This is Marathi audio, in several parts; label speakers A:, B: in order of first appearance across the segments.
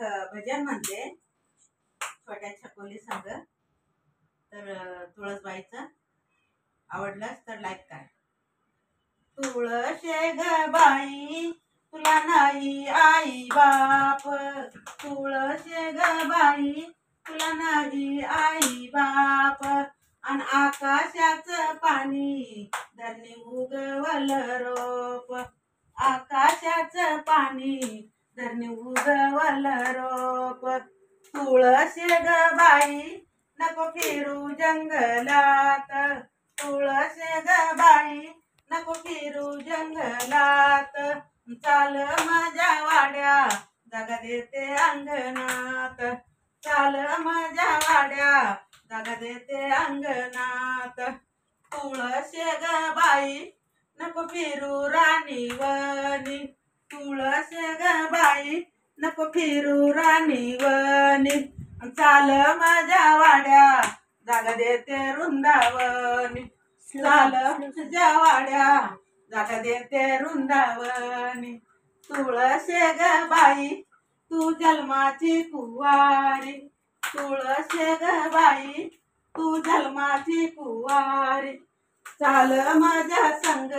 A: एक भजन म्हणते छोट्या छकोली संग. तर तुळसबाईचं आवडलंच तर लाईक करा. तुळशे ग बाई तुला नाही आई बाप, तुळशे ग बाई तुला नाही आई बाप, अन आकाशाचं पाणी धरणी उगवल रोप, आकाशाचं पाणी धरणी उगवल रोप. तुळशी ग बाई नको फिरू जंगलात, तुळशी ग बाई नको फिरू जंगलात, चाल माझ्या वाड्या जागा देते अंगणात, चाल माझ्या वाड्या जागा देते अंगणात. तुळशी ग बाई नको फिरू राणीवनी, तुळशी ग बाई नको फिरू राणीवनी, चाल माझ्या वाड्या जागा देते वृंदावनी, चाल माझ्या वाड्या जागा देते वृंदावनी. तुळशी ग बाई तू जन्माची कुवारी, तुळशी ग बाई तू जन्माची कुवारी, चाल माझ्या संग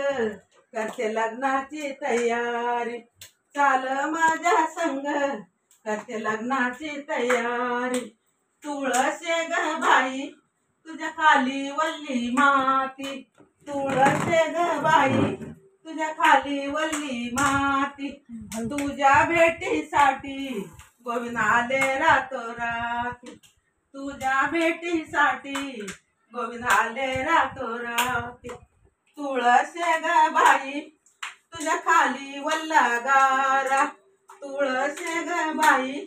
A: करते लग्नाची तयारी, चाल माझ्या संग करते लग्नाची तयारी. तुळशी ग बाई तुझ्या खाली वल्ली माती, तुळशी ग बाई तुझ्या खाली वल्ली माती, तुझ्या भेटीसाठी गोविंद आले रातोराती, तुझ्या भेटीसाठी गोविंद आले रातोराती. तुळशी ग बाई तुझ्या खाली वल्ला गारा, तुळशी ग बाई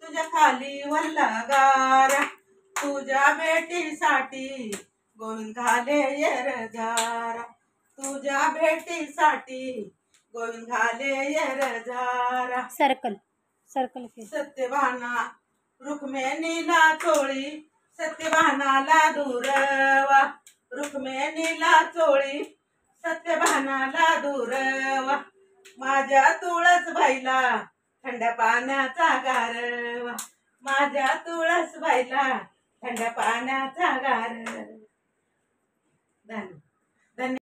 A: तुझ्या खाली वल्ला गारा, तुझ्या भेटीसाठी गोविंद घाले येरझारा, तुझ्या भेटीसाठी गोविंद घाले येरझारा.
B: सर्कल सर्कल
A: सत्यभाना रुक्मिणीला चोळी, सत्यभानाला दुरवा, रुक्मिणीला चोळी सत्यभानाला दुरवा, माझ्या तुळस बाईला थंड पाण्याचा गारवा, माझ्या तुळस बाईला थंड पाण्याचा गारवा.